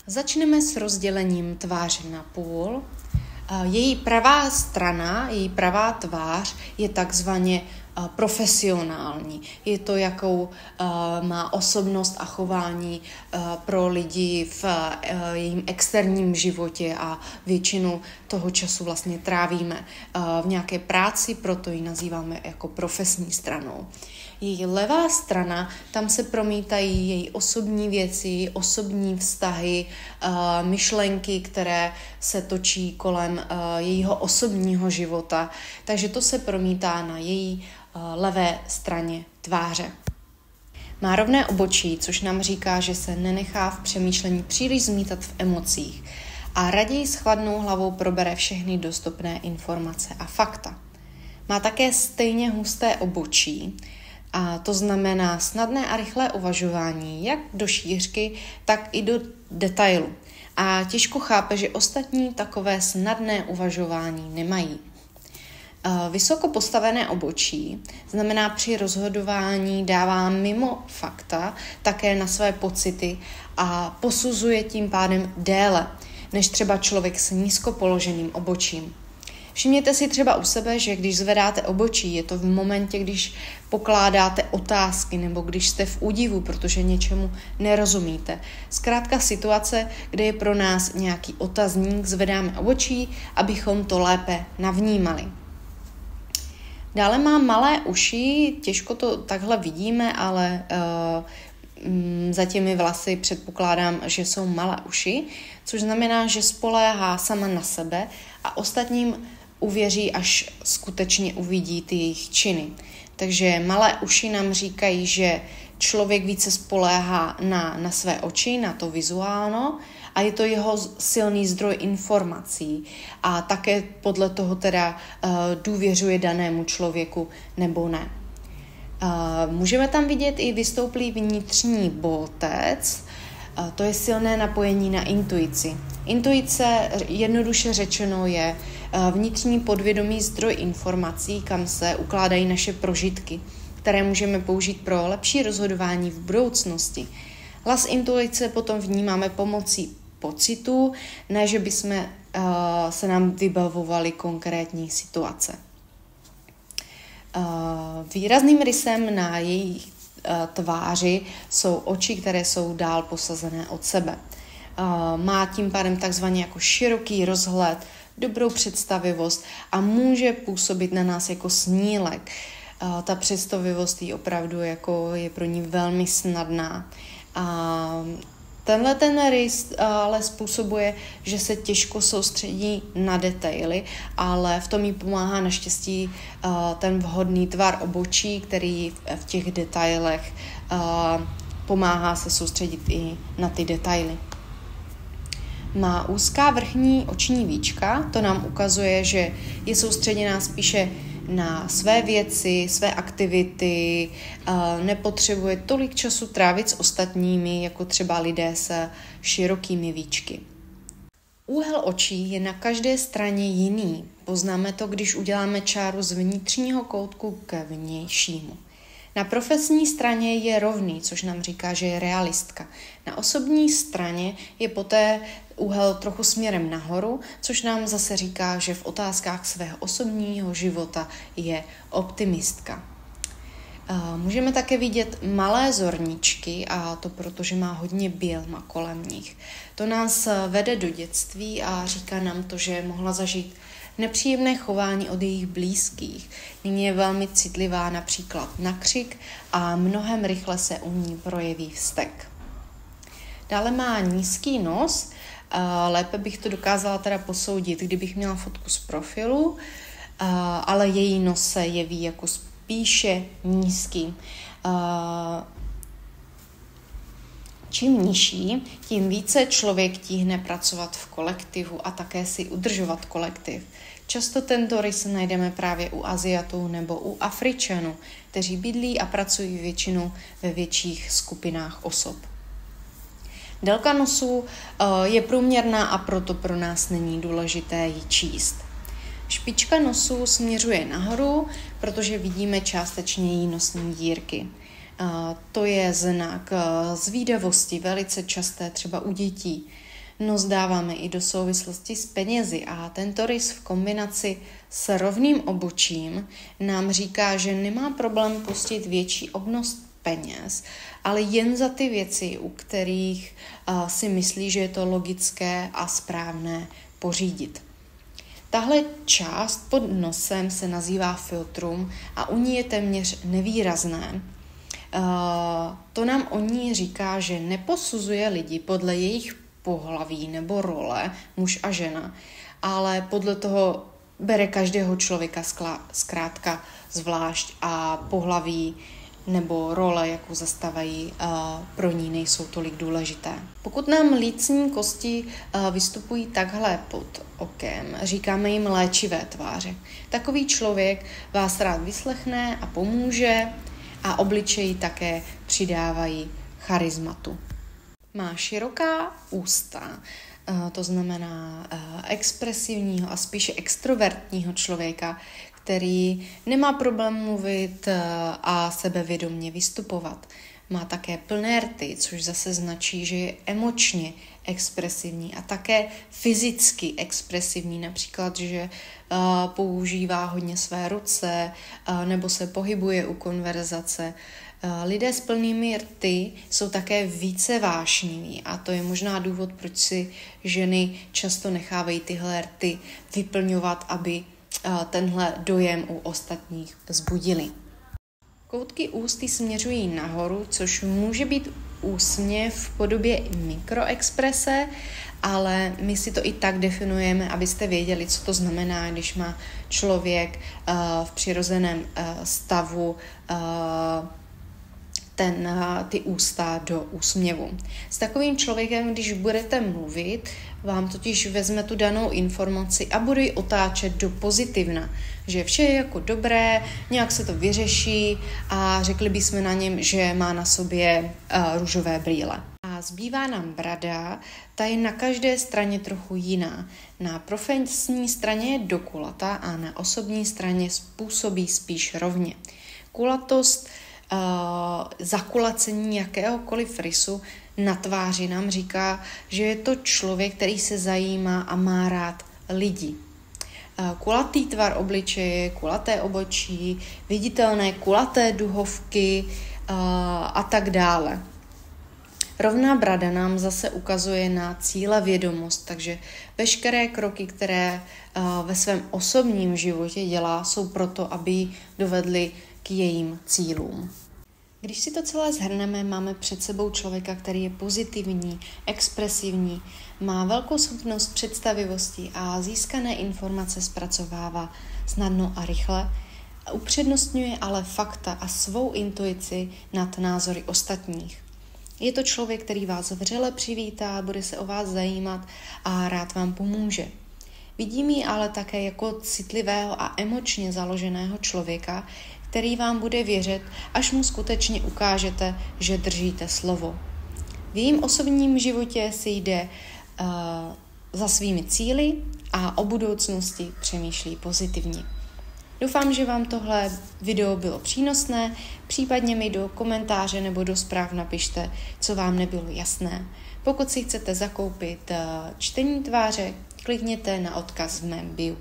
Začneme s rozdělením tváře na půl. Její pravá strana, její pravá tvář je takzvaně profesionální. Je to, jakou má osobnost a chování pro lidi v jejím externím životě a většinu toho času vlastně trávíme v nějaké práci, proto ji nazýváme jako profesní stranou. Její levá strana, tam se promítají její osobní věci, osobní vztahy, myšlenky, které se točí kolem jejího osobního života. Takže to se promítá na její levé straně tváře. Má rovné obočí, což nám říká, že se nenechá v přemýšlení příliš zmítat v emocích a raději s chladnou hlavou probere všechny dostupné informace a fakta. Má také stejně husté obočí, a to znamená snadné a rychlé uvažování, jak do šířky, tak i do detailu. A těžko chápe, že ostatní takové snadné uvažování nemají. Vysoko postavené obočí znamená při rozhodování dává mimo fakta také na své pocity a posuzuje tím pádem déle, než třeba člověk s nízko položeným obočím. Všimněte si třeba u sebe, že když zvedáte obočí, je to v momentě, když pokládáte otázky nebo když jste v údivu, protože něčemu nerozumíte. Zkrátka situace, kde je pro nás nějaký otazník, zvedáme obočí, abychom to lépe navnímali. Dále má malé uši, těžko to takhle vidíme, ale za těmi vlasy předpokládám, že jsou malé uši, což znamená, že spoléhá sama na sebe a ostatním uvěří, až skutečně uvidí ty jejich činy. Takže malé uši nám říkají, že člověk více spoléhá na své oči, na to vizuálno a je to jeho silný zdroj informací a také podle toho teda důvěřuje danému člověku nebo ne. Můžeme tam vidět i vystouplý vnitřní boltec, to je silné napojení na intuici. Intuice, jednoduše řečeno, je vnitřní podvědomý zdroj informací, kam se ukládají naše prožitky, které můžeme použít pro lepší rozhodování v budoucnosti. Hlas intuice potom vnímáme pomocí pocitů, ne že bychom se nám vybavovali konkrétní situace. Výrazným rysem na její tváři jsou oči, které jsou dál posazené od sebe. Má tím pádem takzvaně jako široký rozhled, dobrou představivost a může působit na nás jako snílek. Ta představivost jí opravdu jako je pro ní velmi snadná. Tenhle ten rys ale způsobuje, že se těžko soustředí na detaily, ale v tom jí pomáhá naštěstí ten vhodný tvar obočí, který v těch detailech pomáhá se soustředit i na ty detaily. Má úzká vrchní oční víčka, to nám ukazuje, že je soustředěná spíše na své věci, své aktivity, nepotřebuje tolik času trávit s ostatními, jako třeba lidé se širokými víčky. Úhel očí je na každé straně jiný. Poznáme to, když uděláme čáru z vnitřního koutku ke vnějšímu. Na profesní straně je rovný, což nám říká, že je realistka. Na osobní straně je poté úhel trochu směrem nahoru, což nám zase říká, že v otázkách svého osobního života je optimistka. Můžeme také vidět malé zorničky, a to proto, že má hodně bělma kolem nich. To nás vede do dětství a říká nám to, že mohla zažít nepříjemné chování od jejich blízkých. Nyní je velmi citlivá například na křik a mnohem rychle se u ní projeví vztek. Dále má nízký nos, lépe bych to dokázala teda posoudit, kdybych měla fotku z profilu, ale její nos se jeví jako spíše nízký. Čím nižší, tím více člověk tíhne pracovat v kolektivu a také si udržovat kolektiv. Často tento rys najdeme právě u Aziatů nebo u Afričanů, kteří bydlí a pracují většinou ve větších skupinách osob. Délka nosu je průměrná a proto pro nás není důležité ji číst. Špička nosu směřuje nahoru, protože vidíme částečně její nosní dírky. To je znak zvídavosti, velice časté třeba u dětí. Nos dáváme i do souvislosti s penězi a tento rys v kombinaci s rovným obočím nám říká, že nemá problém pustit větší obnos peněz, ale jen za ty věci, u kterých si myslí, že je to logické a správné pořídit. Tahle část pod nosem se nazývá filtrum a u ní je téměř nevýrazné. To nám o ní říká, že neposuzuje lidi podle jejich pohlaví nebo role, muž a žena, ale podle toho bere každého člověka zkrátka zvlášť a pohlaví nebo role, jakou zastávají, pro ní nejsou tolik důležité. Pokud nám lícní kosti vystupují takhle pod okem, říkáme jim léčivé tváře. Takový člověk vás rád vyslechne a pomůže a obličeji také přidávají charizmatu. Má široká ústa, to znamená expresivního a spíše extrovertního člověka, který nemá problém mluvit a sebevědomně vystupovat. Má také plné rty, což zase značí, že je emočně expresivní a také fyzicky expresivní, například, že používá hodně své ruce nebo se pohybuje u konverzace. Lidé s plnými rty jsou také více vášniví a to je možná důvod, proč si ženy často nechávají tyhle rty vyplňovat, aby tenhle dojem u ostatních vzbudili. Koutky ústy směřují nahoru, což může být úsměv v podobě mikroexprese, ale my si to i tak definujeme, abyste věděli, co to znamená, když má člověk v přirozeném stavu ty ústa do úsměvu. S takovým člověkem, když budete mluvit, vám totiž vezme tu danou informaci a bude ji otáčet do pozitivna, že vše je jako dobré, nějak se to vyřeší a řekli bychom na něm, že má na sobě růžové brýle. A zbývá nám brada, ta je na každé straně trochu jiná. Na profesní straně je dokulata a na osobní straně způsobí spíš rovně. Kulatost, zakulacení jakéhokoliv rysu na tváři nám říká, že je to člověk, který se zajímá a má rád lidi. Kulatý tvar obličeje, kulaté obočí, viditelné kulaté duhovky a tak dále. Rovná brada nám zase ukazuje na cílevědomost, takže veškeré kroky, které ve svém osobním životě dělá, jsou proto, aby ji dovedly k jejím cílům. Když si to celé shrneme, máme před sebou člověka, který je pozitivní, expresivní, má velkou schopnost představivosti a získané informace zpracovává snadno a rychle, upřednostňuje ale fakta a svou intuici nad názory ostatních. Je to člověk, který vás vřele přivítá, bude se o vás zajímat a rád vám pomůže. Vidím ji ale také jako citlivého a emočně založeného člověka, který vám bude věřit, až mu skutečně ukážete, že držíte slovo. V jejím osobním životě si jde za svými cíli a o budoucnosti přemýšlí pozitivně. Doufám, že vám tohle video bylo přínosné, případně mi do komentáře nebo do zpráv napište, co vám nebylo jasné. Pokud si chcete zakoupit čtení tváře, klikněte na odkaz v mém bio.